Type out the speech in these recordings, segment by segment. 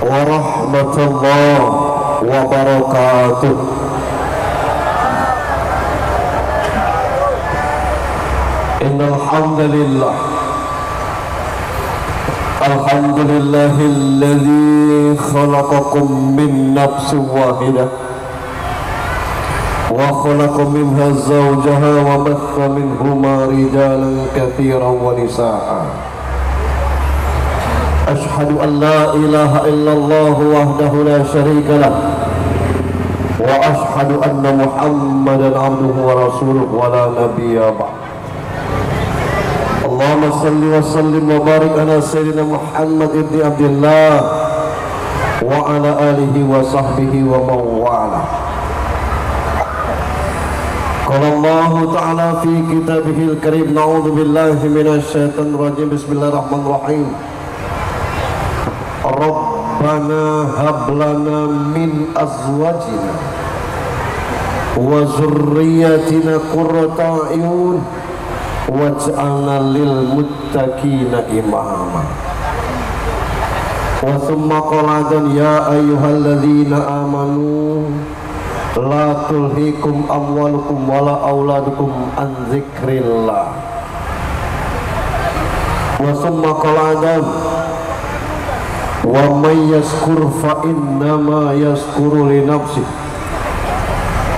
warahmatullahi wabarakatuh. Innal hamdalillah, alhamdulillahilladzi khalaqakum min nafsin wahidah wa khalaqa minha zawjaha wa batha minhuma rijalan katsiran wa nisaa'a. Ashhadu an la ilaha illallah wahdahu la syarika lah wa ashhadu anna Muhammadan abduhu wa rasuluhu wa la nabiyya ba'd. Allahumma salli wa sallim wa barik ala sayyidina Muhammad ibn Abdullah wa ala alihi wa sahbihi wa mawala. Qala Allah ta'ala fi kitabihil karim, na'udzu billahi minasy syaithanir rajim. Bismillahirrahmanirrahim. Rabbana hablana min azwajina wa zurriyyatina qurrata a'yun waj'alna lil muttaqina imama. Wa thumma qala ya ayyuhalladzina amanu la tulhikum amwalukum wala auladukum an dzikrillah. Wa thumma qala wa may yaskur fa innama yaskuru li nafsihi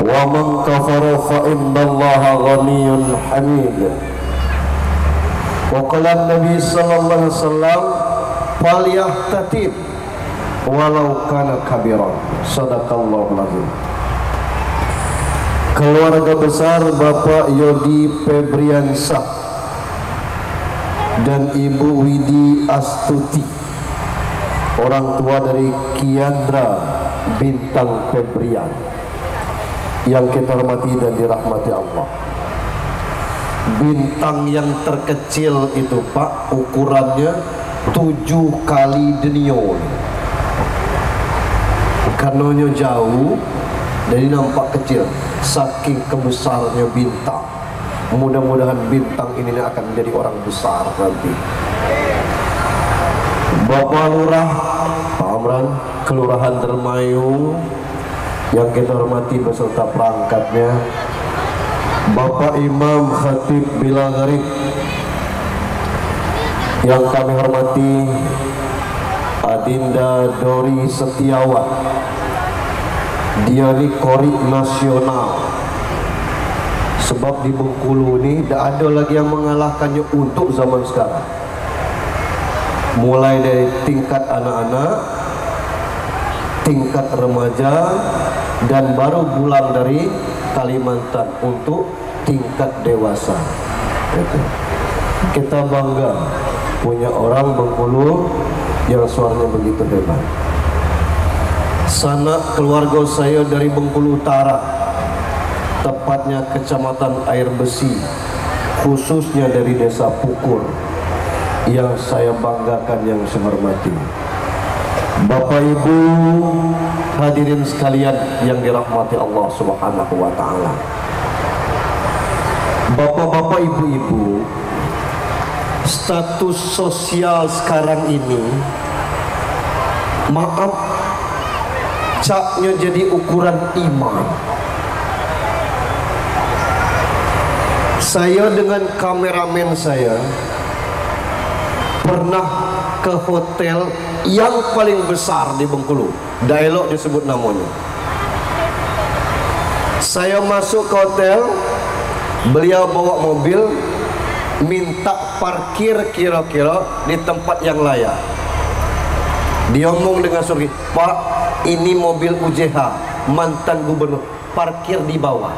wa man kafara fa innallaha ghaniyyun hamid. Wa qala an-nabi sallallahu alaihi wasallam falyahtatib walau kana kabiran. Sadaqallahu alazim. Keluarga besar Bapak Yodi Febriansah dan Ibu Widi Astuti, orang tua dari Kiandra Bintang Febrian, yang kita hormati dan dirahmati Allah. Bintang yang terkecil itu Pak, ukurannya 7 kali denion. Karenanya jauh, jadi nampak kecil saking kebesarnya bintang. Mudah-mudahan bintang ini akan menjadi orang besar nanti. Bapak Lurah Pak Amran, Kelurahan Dermayu, yang kita hormati beserta perangkatnya. Bapak Imam Khatib Bilal Gharib, yang kami hormati Adinda Dori Setiawan, dia ini korik nasional. Sebab di Bengkulu ini tidak ada lagi yang mengalahkannya untuk zaman sekarang. Mulai dari tingkat anak-anak, tingkat remaja, dan baru pulang dari Kalimantan untuk tingkat dewasa. Kita bangga punya orang Bengkulu yang suaranya begitu hebat. Sanak keluarga saya dari Bengkulu Utara, tepatnya Kecamatan Air Besi, khususnya dari Desa Pukur, yang saya banggakan, yang saya hormati. Bapak Ibu hadirin sekalian yang dirahmati Allah Subhanahu wa taala. Bapak-bapak, ibu-ibu, status sosial sekarang ini, maaf, capnya jadi ukuran iman. Saya dengan kameramen saya pernah ke hotel yang paling besar di Bengkulu, Dialog disebut namanya. Saya masuk ke hotel, beliau bawa mobil, minta parkir kira-kira di tempat yang layak. Dia ngomong dengan Surgi, Pak, ini mobil UJH, mantan gubernur, parkir di bawah.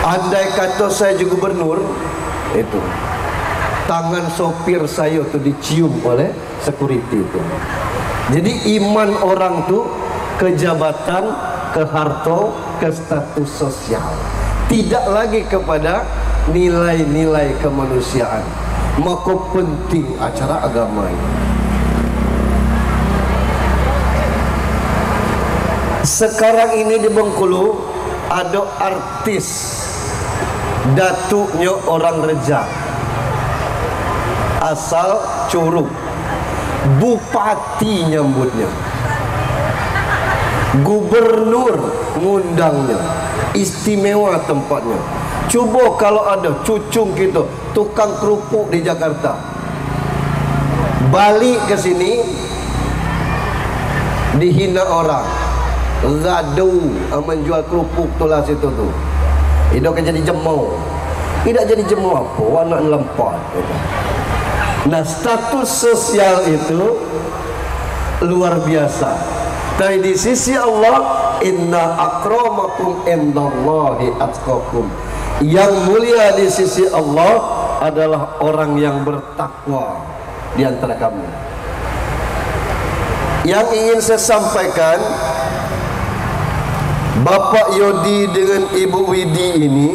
Andai kata saya juga gubernur, itu tangan sopir saya tuh dicium oleh security itu. Jadi iman orang tuh ke jabatan, ke harta, ke status sosial, tidak lagi kepada nilai-nilai kemanusiaan. Maka penting acara agama ini. Sekarang ini di Bengkulu ada artis, datuknya orang Rejang. asal Curug. Bupati nyambutnya, gubernur ngundangnya, istimewa tempatnya. Coba kalau ada cucung kita tukang kerupuk di Jakarta, balik ke sini dihina orang, gaduh menjual kerupuk tulah situ tu. Itu akan jadi jemau. Tidak jadi jemau apa? Anak lempar. Nah, status sosial itu luar biasa. Tapi di sisi Allah, inna akramakum indallahi atqakum. Yang mulia di sisi Allah adalah orang yang bertakwa di antara kamu. Yang ingin saya sampaikan, Bapak Yodi dengan Ibu Widi ini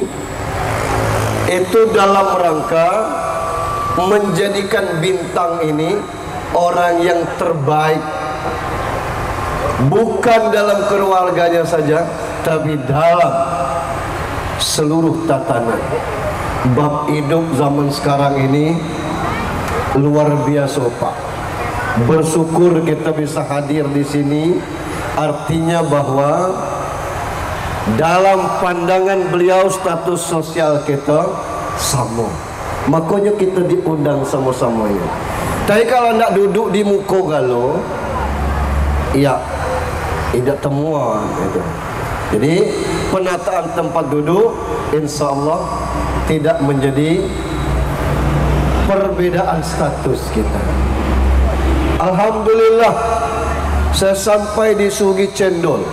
itu dalam rangka menjadikan Bintang ini orang yang terbaik, bukan dalam keluarganya saja, tapi dalam seluruh tatanan. Bab hidup zaman sekarang ini luar biasa, Pak. Bersyukur kita bisa hadir di sini, artinya bahwa dalam pandangan beliau status sosial kita sama. Makanya kita diundang sama-samanya. Tapi kalau nak duduk di muka galau, ya tidak temuan itu. Jadi penataan tempat duduk insya Allah tidak menjadi perbedaan status kita. Alhamdulillah, saya sampai di Sugi Cendol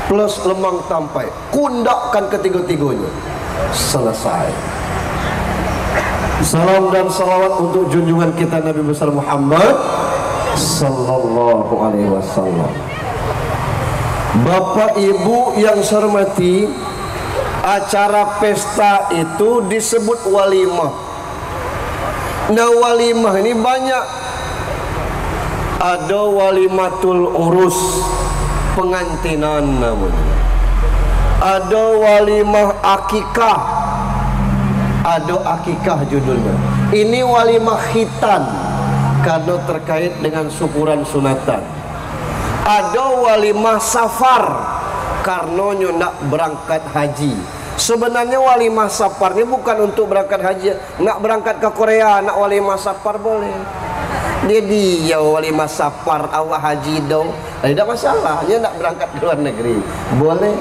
plus Lemang Tampai, kundakkan ketiga-tiganya, selesai. Salam dan salawat untuk junjungan kita Nabi besar Muhammad sallallahu alaihi wasallam. Bapak Ibu yang saya hormati, acara pesta itu disebut walimah. Nah, walimah ini banyak. Ada walimatul urus, pengantinan namanya. Ada walimah akikah, ada akikah judulnya. Ini walimah khitan karena terkait dengan syukuran sunatan. Ada walimah safar karena nak berangkat haji. Sebenarnya walimah safar ini bukan untuk berangkat haji. Nak berangkat ke Korea, nak walimah safar boleh. Dia walimah safar awak haji dong, tidak masalah. Dia nak berangkat ke luar negeri boleh.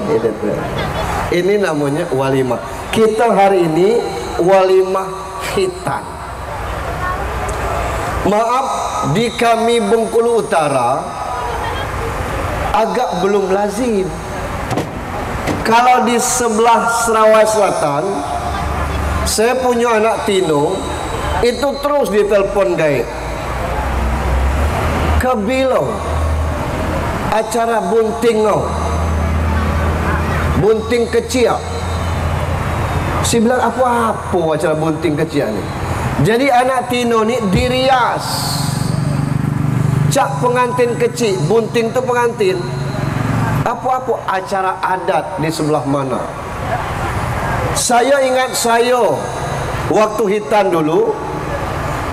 Ini namanya walimah. Kita hari ini walimah khitan. Maaf, di kami Bengkulu Utara agak belum lazim. Kalau di sebelah Serawai Selatan, saya punya anak Tino, itu terus ditelepon gaib. Kebilong acara bunting kau, bunting kecil. Si bilang apa-apa acara bunting kecil ni. Jadi anak Tino ni dirias. Cak pengantin kecil, bunting tu pengantin. Apa-apa acara adat di sebelah mana. Saya ingat waktu hitan dulu,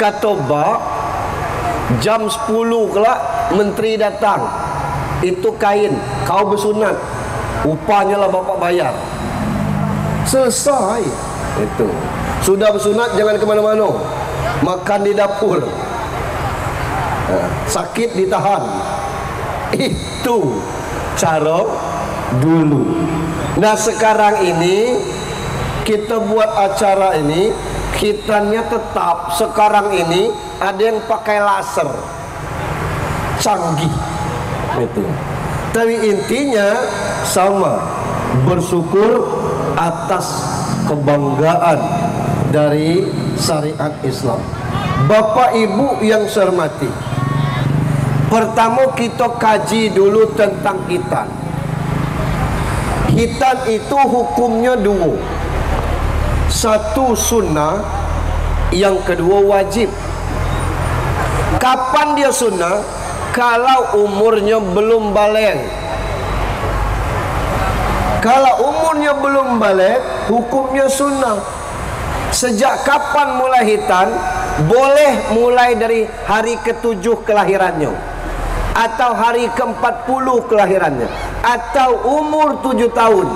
kata Bak, jam 10 kelak menteri datang. Itu kain, kau bersunat, upahnya lah bapak bayar. Selesai. Itu sudah bersunat, jangan kemana-mana, makan di dapur, sakit ditahan. Itu cara dulu. Nah, sekarang ini kita buat acara ini, khitannya tetap. Sekarang ini ada yang pakai laser, canggih itu. Tapi intinya sama, bersyukur atas kebanggaan dari syariat Islam. Bapak Ibu yang saya hormati, pertama kita kaji dulu tentang khitan. Khitan itu hukumnya dua. Satu sunnah, yang kedua wajib. Kapan dia sunnah? Kalau umurnya belum balik. Kalau umurnya belum balik, hukumnya sunnah. Sejak kapan mulai khitan? boleh mulai dari hari ke-7 kelahirannya, atau hari ke-40 kelahirannya, atau umur 7 tahun,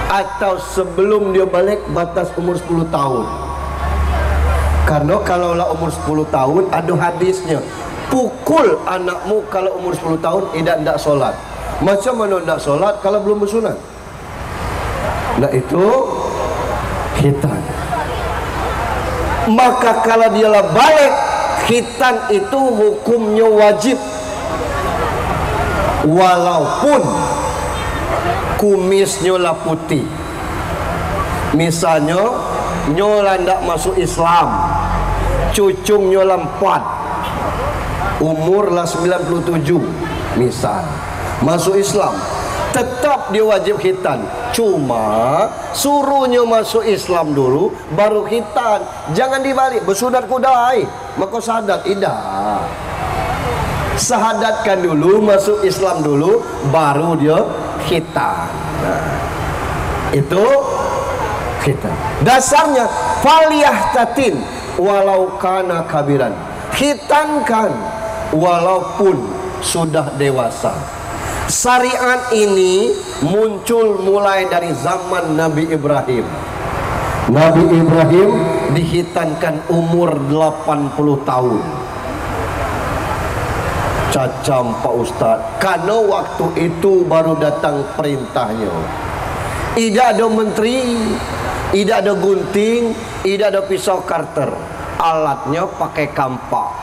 atau sebelum dia balik batas umur 10 tahun. Karena kalaulah umur 10 tahun ada hadisnya, pukul anakmu kalau umur 10 tahun tidak solat. Macam mana tidak solat kalau belum bersunat? Nah itu khitan. Maka kalau dia lah balik, khitan itu hukumnya wajib, walaupun kumisnya lah putih. Misalnya nyola ndak masuk Islam, cucungnya lah 4, umur lah 97 misal, masuk Islam, tetap dia wajib khitan. Cuma suruhnya masuk Islam dulu baru khitan. Jangan dibalik, bersunat kudai maka sahadat, tidak. Sahadatkan dulu, masuk Islam dulu baru dia khitan. Nah, itu khitan. Dasarnya faliyahtatin walau kana kabiran. Khitankan walaupun sudah dewasa. Syariat ini muncul mulai dari zaman Nabi Ibrahim. Nabi Ibrahim dikhitankan umur 80 tahun. Cacam Pak Ustaz, karena waktu itu baru datang perintahnya. Tidak ada menteri, tidak ada gunting, tidak ada pisau karter. Alatnya pakai kampak.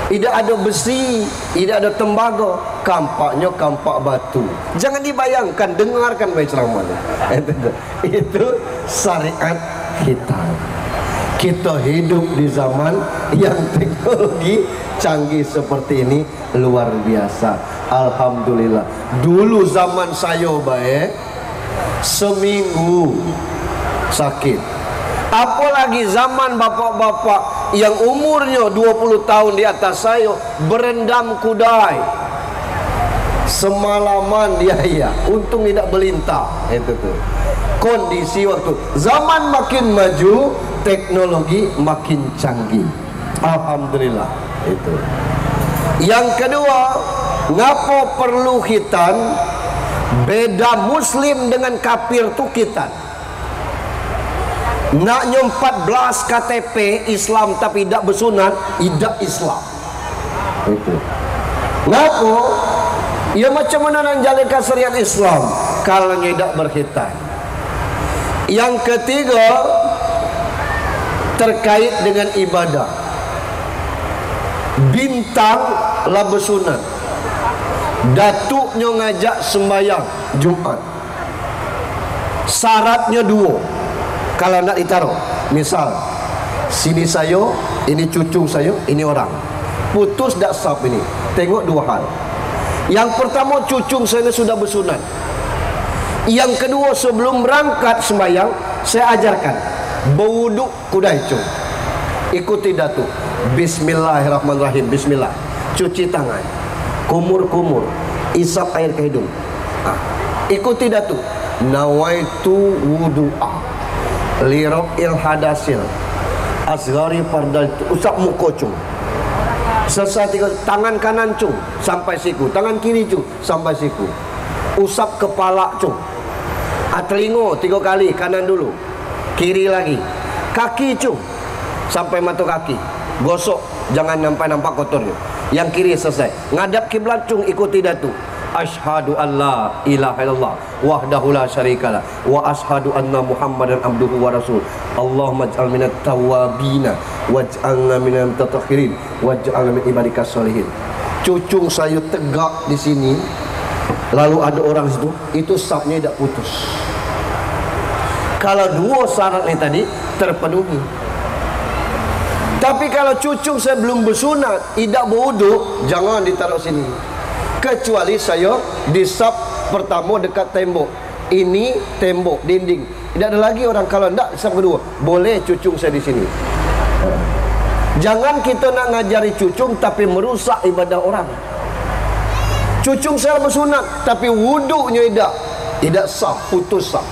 Tidak ada besi, tidak ada tembaga, kampaknya kampak batu. Jangan dibayangkan, dengarkan baik ceramahnya. Itu syariat kita. Kita hidup di zaman yang teknologi canggih seperti ini luar biasa. Alhamdulillah. Dulu zaman saya baik, seminggu sakit. Apalagi zaman bapak-bapak yang umurnya 20 tahun di atas saya berendam kudai semalaman dia, untung tidak belintah. Itu tuh kondisi waktu. Zaman makin maju, teknologi makin canggih. Alhamdulillah. Itu. Yang kedua, ngapo perlu khitan? Beda muslim dengan kafir tuh khitan. Naknya 14 KTP Islam tapi tidak bersunat, tidak Islam. Itu. Ngapo? Ya macam mana nak jalankan syariat Islam kalau tidak berkhitan? Yang ketiga, terkait dengan ibadah. Bintang lah bersunat, datuknya ngajak sembahyang Jumat, syaratnya 2. Kalau nak ditaruh, misal sini saya, ini cucu saya, ini orang, putus dak sab ini. Tengok 2 hal. Yang pertama, cucu saya sudah bersunat. Yang kedua, sebelum berangkat sembahyang, saya ajarkan berwuduk kudai cung. Ikuti datuk. Bismillahirrahmanirrahim. Bismillah. Cuci tangan. Kumur-kumur. Isap air ke hidung. Ikuti datuk. Nawaitu wudu'a liraf'il hadasil asghari fardal. Usap muka cung. Selesai 3, tangan kanan cung sampai siku, tangan kiri cung sampai siku. Usap kepala cung. Telinga 3 kali, kanan dulu, kiri lagi. Kaki cung sampai mata kaki. Gosok, jangan nampak kotornya. Yang kiri selesai. Ngadap kiblat cung, ikuti datuk. Asyhadu an la ilaha illallah wahdahu la syarikalah wa asyhadu anna Muhammadan abduhu wa rasul. Allahumma ij'al minat tawabina waj'alna minal mutatahhirin waj'alna min ibadikas sholihin. Cucung saya tegak di sini, lalu ada orang situ, itu safnya tidak putus. Kalau 2 syarat ini tadi terpenuhi. Tapi kalau cucung saya belum bersunat, tidak berwuduk, jangan ditaruh sini. Kecuali saya di saf pertama dekat tembok. Ini tembok, dinding. Tidak ada lagi orang. Kalau tidak, saf kedua boleh cucung saya di sini. Jangan kita nak ngajari cucung tapi merusak ibadah orang. Cucung saya bersunat tapi wuduknya tidak sah, putus sah.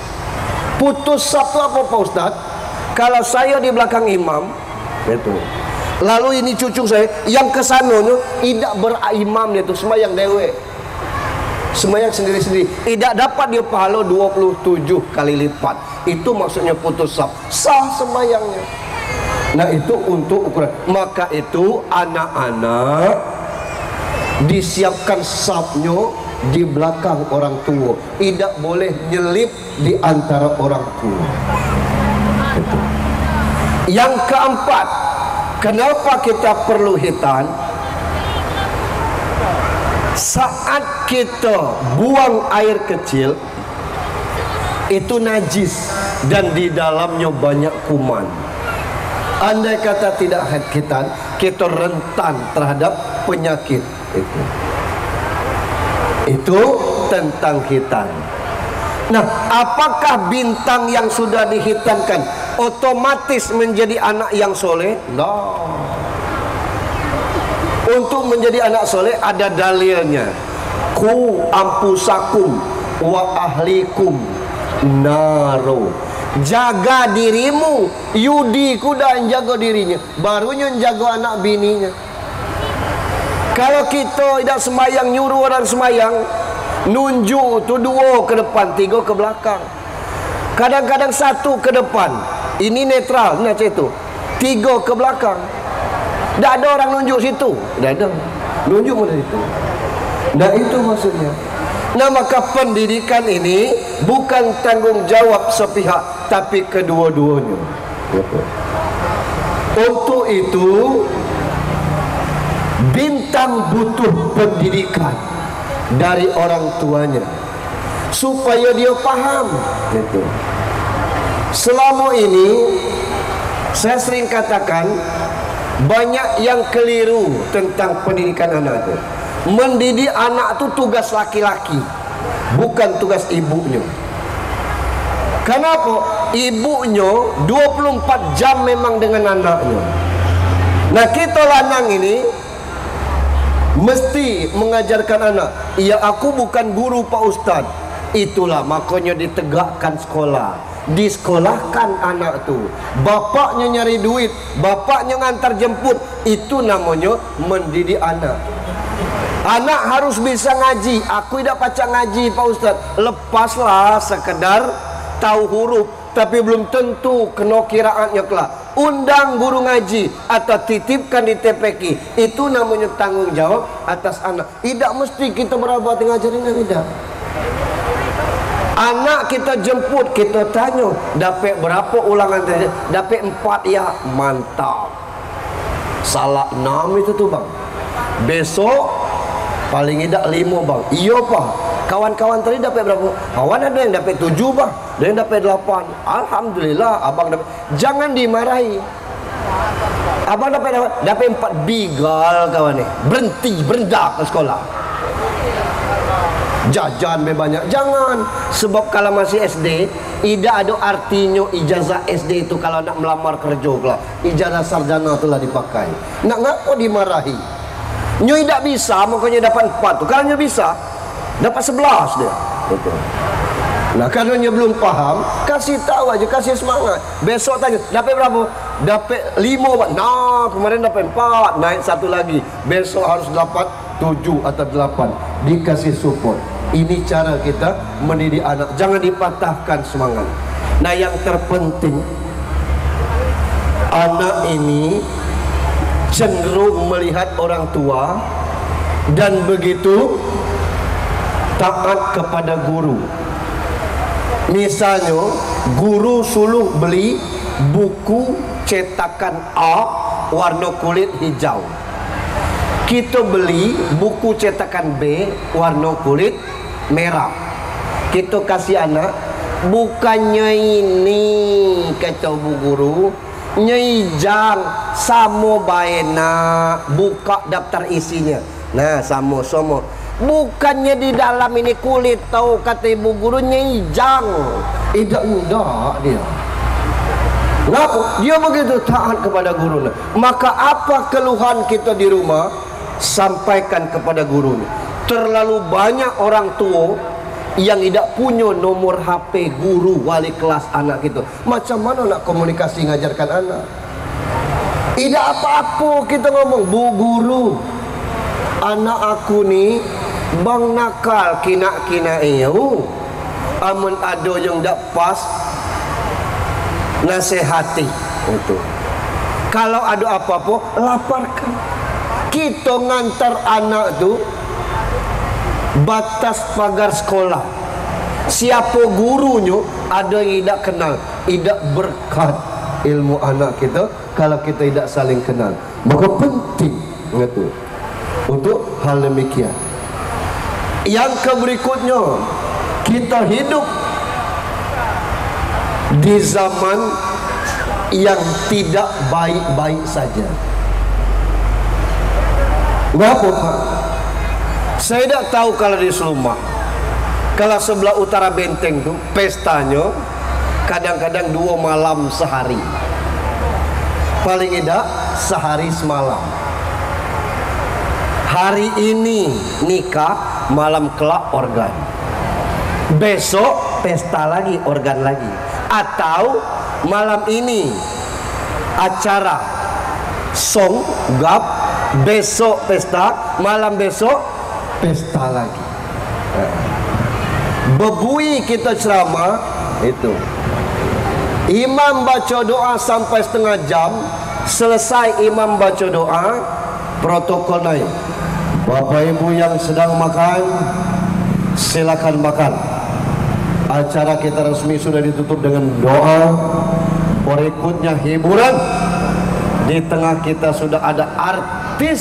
Putus sah itu apa Pak Ustaz? Kalau saya di belakang imam, itu. Lalu ini cucu saya yang kesana tidak berimam itu sembahyang dewe. Sembahyang sendiri-sendiri. Tidak dapat dia pahala 27 kali lipat. Itu maksudnya putus saf. Sah sembahyangnya. Nah itu untuk ukuran. Maka itu anak-anak disiapkan safnya di belakang orang tua. Tidak boleh nyelip di antara orang tua. Itu. Yang keempat, kenapa kita perlu hitan? Saat kita buang air kecil itu najis dan di dalamnya banyak kuman. Andai kata tidak hitan, kita rentan terhadap penyakit itu. Itu tentang hitan. Nah, apakah bintang yang sudah dihitankan otomatis menjadi anak yang soleh? No. Untuk menjadi anak soleh ada dalilnya. Ku ampusakum wa ahlikum naro. Jaga dirimu, yudi kuda jaga dirinya, barunya jaga anak bininya. Kalau kita tidak sembahyang, nyuruh orang sembahyang, nunjuk tu 2 ke depan, 3 ke belakang. Kadang-kadang 1 ke depan. Ini netral, nah itu. 3 ke belakang. Tak ada orang nunjuk situ. Tak ada. Nunjuk mana situ. Nah itu maksudnya. Nah maka pendidikan ini bukan tanggungjawab sepihak, tapi kedua-duanya. Untuk itu bintang butuh pendidikan dari orang tuanya supaya dia paham. Gitu. Selama ini saya sering katakan banyak yang keliru tentang pendidikan anak itu. Mendidik anak itu tugas laki-laki, bukan tugas ibunya. Kenapa? Ibunya 24 jam memang dengan anaknya. Nah kita lanang ini mesti mengajarkan anak. Ya aku bukan guru Pak Ustadz. Itulah makanya ditegakkan sekolah. Disekolahkan anak tu. Bapaknya nyari duit, bapaknya ngantar jemput. Itu namanya mendidik anak. Anak harus bisa ngaji. Aku tidak pacak ngaji Pak Ustadz. Lepaslah sekedar tahu huruf, tapi belum tentu kena kiraatnya kelak. Undang guru ngaji atau titipkan di TPQ. Itu namanya tanggung jawab atas anak. Tidak mesti kita berabad ngajarin, tidak. Anak kita jemput, kita tanya, dapat berapa ulangan tadi? Dapat 4 ya, mantap. Salah 6 itu tuh bang. Besok paling tidak 5 bang. Iya pak. Kawan-kawan tadi dapat berapa? Kawan ada yang dapat 7 bang, ada yang dapat 8. Alhamdulillah abang dapat. Jangan dimarahi. Abang dapat 4 bigal kawan ni. Berhenti, berendak ke sekolah. Jajan banyak. Jangan. Sebab kalau masih SD, tidak ada artinya ijazah SD itu kalau nak melamar kerja pula. Ijazah sarjana itulah dipakai. Nak ngapa dimarahi? Nyo tidak bisa, makanya dapat 4 tu. Kalau nyo bisa, dapat 11 dia. Betul. Nah, kalau nyo belum paham, kasih tahu aja, kasih semangat. Besok tanya, dapat berapa? Dapat 5. Nah, kemarin dapat 4, naik 1 lagi. Besok harus dapat 7 atau 8. Dikasih support. Ini cara kita mendidik anak. Jangan dipatahkan semangat. Nah yang terpenting, anak ini cenderung melihat orang tua dan begitu taat kepada guru. Misalnya guru suruh beli buku cetakan A warna kulit hijau, kita beli buku cetakan B warna kulit merah. Kita kasih anak, bukannya ini kata bu guru, nyijang sama baena, buka daftar isinya. Nah sama bukannya di dalam ini kulit, tahu kata ibu guru nyijang. Tidak dia. Kenapa? Dia begitu taat kepada gurunya. Maka apa keluhan kita di rumah, sampaikan kepada gurunya. Terlalu banyak orang tua yang tidak punya nomor HP guru wali kelas anak kita, macam mana nak komunikasi ngajarkan anak? Tidak apa-apa kita ngomong, bu guru, anak aku ni bang nakal kina-kina iyo, amun ada yang tak pas nasihati itu. Kalau ada apa-apa laporkan. Kita ngantar anak tu batas pagar sekolah, siapa gurunya ada yang tidak kenal, tidak berkat ilmu anak kita kalau kita tidak saling kenal. Maka penting itu untuk hal demikian. Yang berikutnya, kita hidup di zaman yang tidak baik-baik saja. Kenapa Pak? Saya tidak tahu kalau di Seluma, kalau sebelah utara benteng tu pestanya kadang-kadang 2 malam sehari, paling tidak sehari semalam. Hari ini nikah, malam kelak organ, besok pesta lagi, organ lagi. Atau malam ini acara song gap, besok pesta, malam besok pesta lagi. Bebui kita ceramah itu, imam baca doa sampai setengah jam. Selesai imam baca doa, protokol naik. Bapak ibu yang sedang makan, silakan makan. Acara kita resmi sudah ditutup dengan doa. Berikutnya hiburan. Di tengah kita sudah ada artis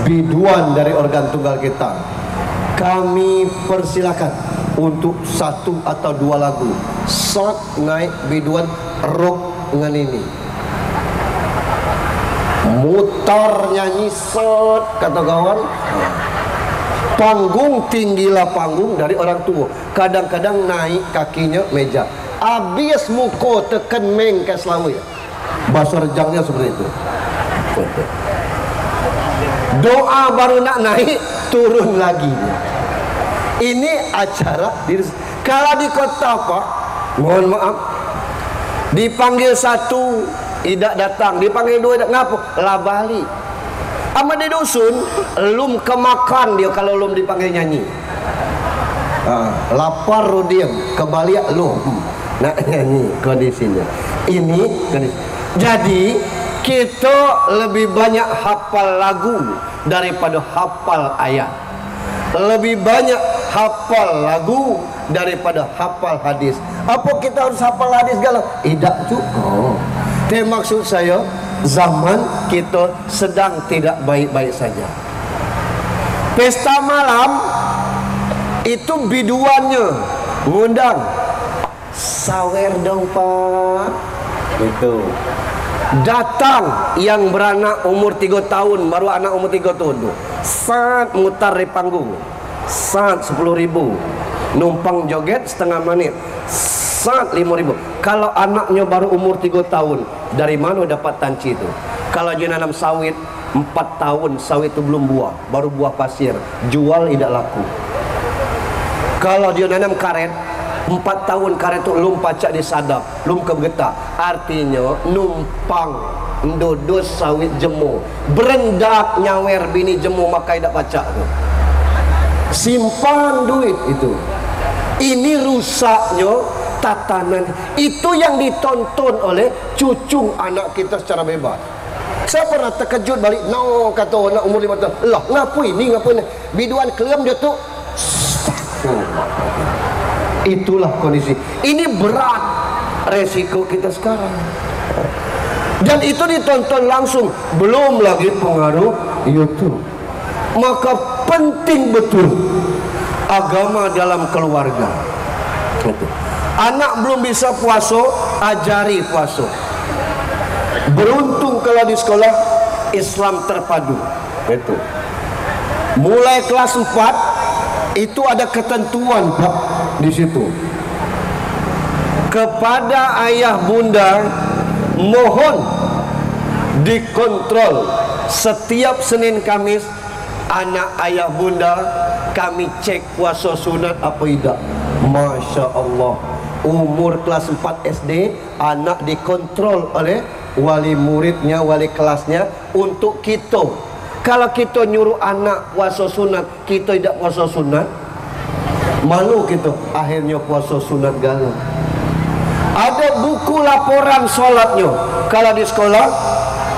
biduan dari organ tunggal kita. Kami persilakan untuk 1 atau 2 lagu. Sok naik biduan rock dengan ini, mutar nyanyi set, kata kawan. Panggung, tinggilah panggung dari orang tua. Kadang-kadang naik kakinya meja, habis muka tekan meng ke selalu ya. Bahasa rejangnya seperti itu. Doa baru nak naik, turun lagi. Ini acara kalau di kota Pak, mohon maaf, dipanggil 1 tidak datang, dipanggil 2 tidak, ngapa? Lah balik. Ama di dusun lum kemakan dia kalau lum dipanggil nyanyi. Lapar rudiam, kebalik lum nak nyanyi kondisinya. Ini kondisi. Jadi kita lebih banyak hafal lagu daripada hafal ayat. Lebih banyak hafal lagu daripada hafal hadis. Apa kita harus hafal hadis galau? Tidak cukup. Tapi maksud saya, zaman kita sedang tidak baik-baik saja. Pesta malam itu biduannya ngundang, sawer dong Pak, itu datang yang beranak umur 3 tahun, baru anak umur 3 tahun, saat mutar di panggung, saat 10.000, numpang joget setengah menit, saat 5.000. Kalau anaknya baru umur 3 tahun, dari mana dapat tanci itu? Kalau dia nanam sawit 4 tahun, sawit itu belum buah, baru buah pasir, jual tidak laku. Kalau dia nanam karet 4 tahun, karet itu lum pacak disadap, lum kebegetah, artinya numpang ndodos sawit jemu, berendak nyawer bini jemu, maka tidak pacak tuh. Simpan duit itu. Ini rusaknya tatanan. Itu yang ditonton oleh cucu anak kita secara bebas. Saya pernah terkejut balik, no, kata anak umur 5 tahun, lah ngapa ini, ngapa ini, biduan kelem dia tu. Itulah kondisi. Ini berat resiko kita sekarang. Dan itu ditonton langsung, belum lagi pengaruh YouTube. Maka penting betul agama dalam keluarga. Anak belum bisa puasa, ajari puasa. Beruntung kalau di sekolah Islam terpadu. Itu. Mulai kelas 4 itu ada ketentuan Pak di situ. Kepada ayah bunda mohon dikontrol setiap Senin Kamis Anak ayah bunda, kami cek puasa sunat apa tidak. Masya Allah, umur kelas 4 SD, anak dikontrol oleh wali muridnya, wali kelasnya untuk kita. Kalau kita nyuruh anak puasa sunat, kita tidak puasa sunat, malu kita, akhirnya puasa sunat galau. Ada buku laporan solatnya. Kalau di sekolah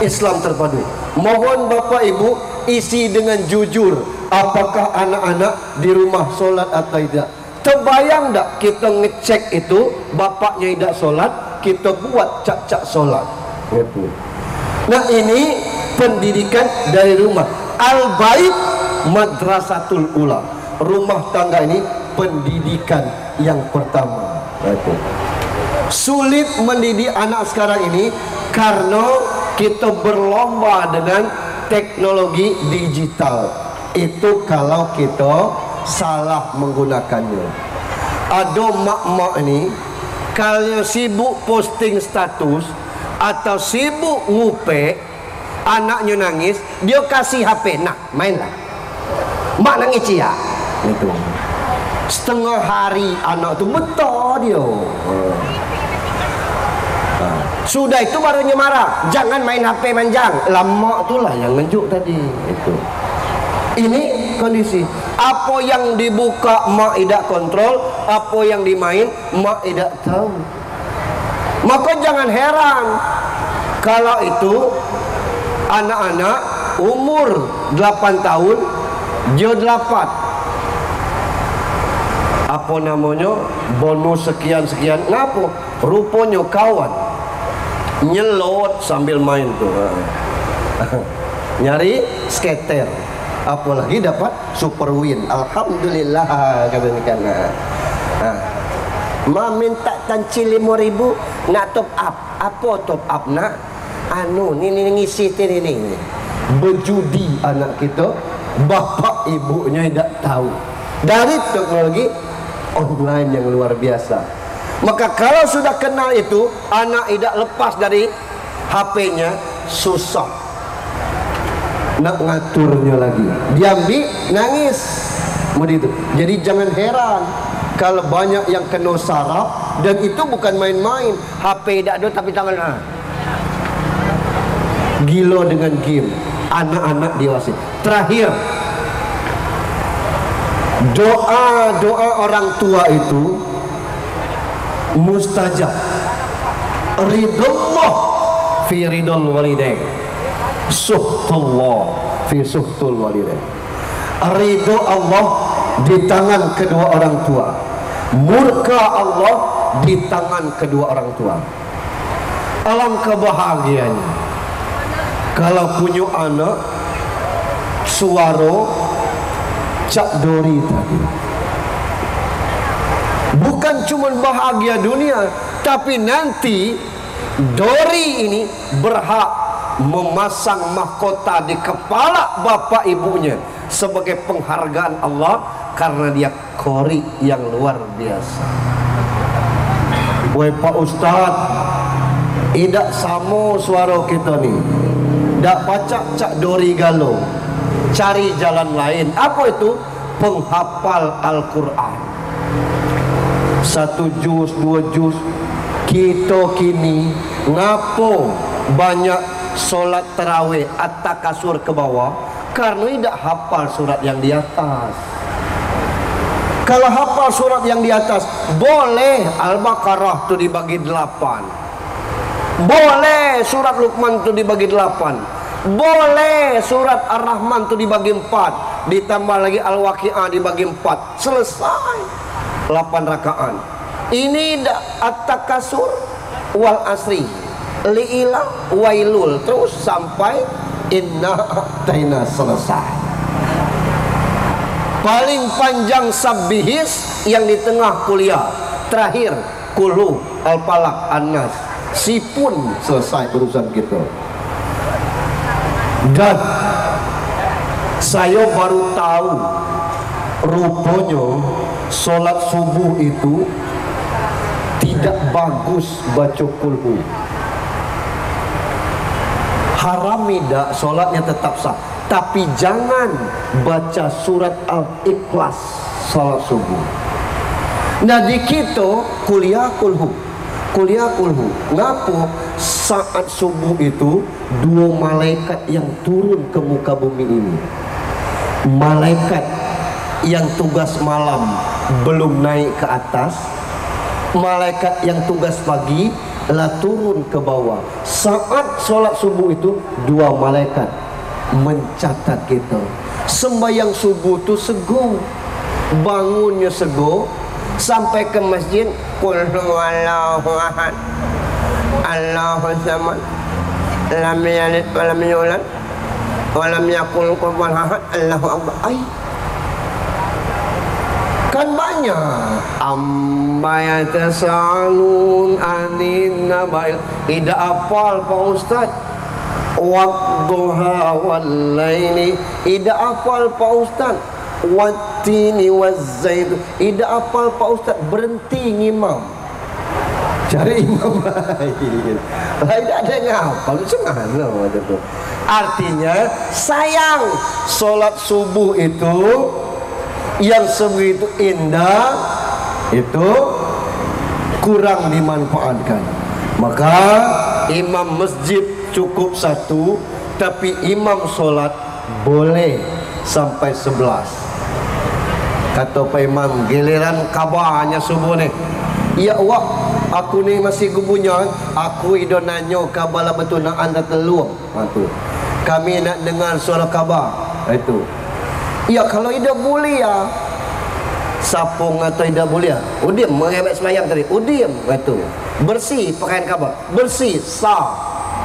Islam terpadu, mohon bapak ibu isi dengan jujur, apakah anak-anak di rumah solat atau tidak. Terbayang tak kita ngecek itu, bapaknya tidak solat, kita buat cak-cak solat gitu. Nah, ini pendidikan dari rumah. Al-bait madrasatul ula, rumah tangga ini pendidikan yang pertama gitu. Sulit mendidik anak sekarang ini karena kita berlomba dengan teknologi digital. Itu kalau kita salah menggunakannya. Ada mak-mak ini kalau sibuk posting status atau sibuk ngupek, anaknya nangis, dia kasih HP, nah mainlah. Mak nangis ya itu. Setengah hari anak itu betul dia. Sudah itu barunya marah, jangan main HP manjang. Lama itulah yang ngejuk tadi itu. Ini kondisi. Apa yang dibuka mak tidak kontrol, apa yang dimain mak tidak tahu. Maka jangan heran kalau itu anak-anak umur 8 tahun dia 8. Apa namanya? Bonus sekian-sekian. Ngapa? Rupanya kawan nyelot sambil main tuh. Nyari skater. Apalagi dapat super win. Alhamdulillah katanya kan. Ma minta tancil 5.000 nak top up. Apa top up nak? Anu ni ngisi ini. Berjudi anak kita, bapak ibunya tidak tahu. Dari teknologi online yang luar biasa. Maka kalau sudah kenal itu, anak tidak lepas dari HP-nya, susah nak ngaturnya lagi. Diambil, nangis. Begitu. Jadi jangan heran kalau banyak yang kena saraf, dan itu bukan main-main. HP tidak ada tapi tangan gila dengan game. Anak-anak dewasa. Terakhir, doa orang tua itu mustajab. Ridullah fi ridul walidain, suhtullah fi suhtul walidain. Ridho Allah di tangan kedua orang tua, murka Allah di tangan kedua orang tua. Alangkah bahagianya kalau punya anak suara Cak Dori tadi. Bukan cuma bahagia dunia, tapi nanti Dori ini berhak memasang mahkota di kepala bapak ibunya sebagai penghargaan Allah karena dia kori yang luar biasa. Woi Pak Ustadz, tidak sama suara kita nih. Dak pacak Cak Dori galau, cari jalan lain. Apa itu? Penghafal Al-Quran. 1 juz, 2 juz. Kita kini ngapo banyak solat tarawih at-takasur ke bawah karena tidak hafal surat yang di atas. Kalau hafal surat yang di atas, boleh Al-Baqarah itu dibagi 8. Boleh surat Luqman itu dibagi 8. Boleh surat Ar-Rahman itu dibagi 4. Ditambah lagi Al-Waqi'ah dibagi 4. Selesai 8 rakaat. Ini at-takasur wal asri, li'ila wailul, terus sampai inna a'taina selesai. Paling panjang sabbihis yang di tengah kuliah. Terakhir kulu al-falaq an-nas. Sipun selesai urusan kita. Dan saya baru tahu rupanya solat subuh itu tidak bagus baca kulhu. harami dak, solatnya tetap sah, tapi jangan baca surat Al-Ikhlas salat subuh. Nah di kita kuliah kulhu. Ngapo saat subuh itu dua malaikat yang turun ke muka bumi ini. Malaikat yang tugas malam belum naik ke atas, malaikat yang tugas pagi lah turun ke bawah. Saat sholat subuh itu dua malaikat mencatat kita. Sembahyang subuh itu sego, bangunnya sego, sampai ke masjid qul huwallahu ahad Allahu samad lam yalid wa lam yulad wa lam yakul kufuwan ahad Allahu akbar. Ai kan banyak amma yatasalun anin nabail, tidak apal Pak Ustaz. Wadduha wal laili, tidak apal Pak Ustaz. Wattini wazzaitun, tidak apal Pak Ustaz. Berhenti ngimam, cari imam lain. Tidak ada yang hafal, sengaja macam tu. Artinya sayang solat subuh itu yang sebegitu indah itu kurang dimanfaatkan. Maka imam masjid cukup satu, tapi imam solat boleh sampai 11. Kata Pak Imam, giliran kabarnya subuh ni, ya wak, aku ni masih gubunya, aku ido nanyo kabar lah betul nak anda telur. Itu kami nak dengar suara kabar. Itu ya kalau ido boleh ya, sapung atau ido boleh ya, udim mengebek semayang tadi, udim. Itu bersih pakaian kabar, bersih sah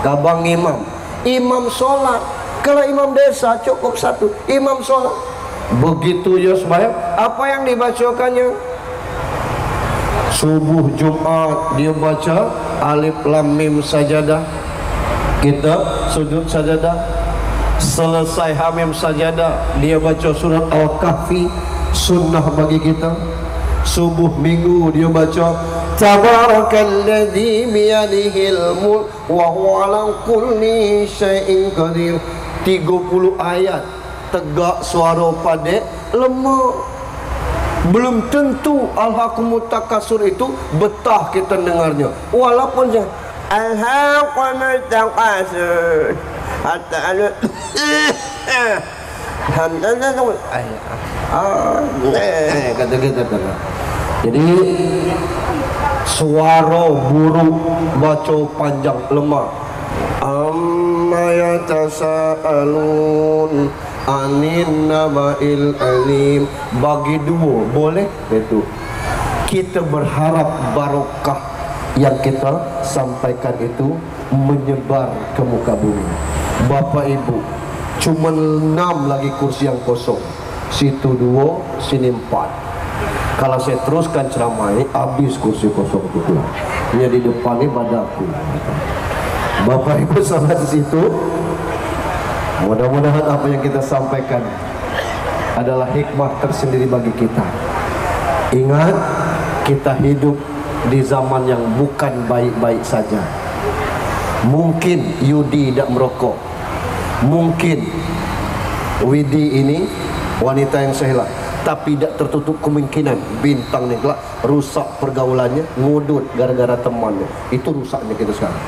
kabang imam. Imam solat, kalau imam desa cukup satu, imam solat. Begitu ya sembahyang, apa yang dibacakannya? Subuh Jumat dia baca alif lam mim sajadah, kita sujud sajadah. Selesai hamim sajadah dia baca surat Al-Kahfi, sunnah bagi kita. Subuh minggu dia baca tabarakalladzi biyadihil mulk wa huwa ala kulli syai'in qadir. 30 ayat. Tegak suara padek, lemah. Belum tentu Al-Hakumut Takasur itu betah kita dengarnya. Walaupun je Al-Hakumut Takasur hatta kata kita. Jadi suara buruk baca panjang lemah. Amma yatasaalun anin nabail alim, bagi dua boleh. Itu kita berharap barokah yang kita sampaikan itu menyebar ke muka bumi. Bapak Ibu, cuma 6 lagi kursi yang kosong, situ 2, sini 4. Kalau saya teruskan ceramah ini habis kursi kosong itu. Ini di depan ini padaku. Bapak Ibu salat di situ. Mudah-mudahan apa yang kita sampaikan adalah hikmah tersendiri bagi kita. Ingat, kita hidup di zaman yang bukan baik-baik saja. Mungkin Yudi tidak merokok, mungkin Widi ini wanita yang sehelah, tapi tidak tertutup kemungkinan bintang ni kelak rusak pergaulannya, ngudut gara-gara temannya. Itu rusaknya kita sekarang.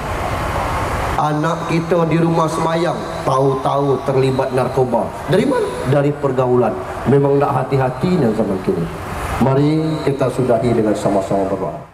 Anak kita di rumah semayang tahu-tahu terlibat narkoba. Dari mana? Dari pergaulan. Memang tak hati-hati dengan zaman kini. Mari kita sudahi dengan sama-sama berdoa.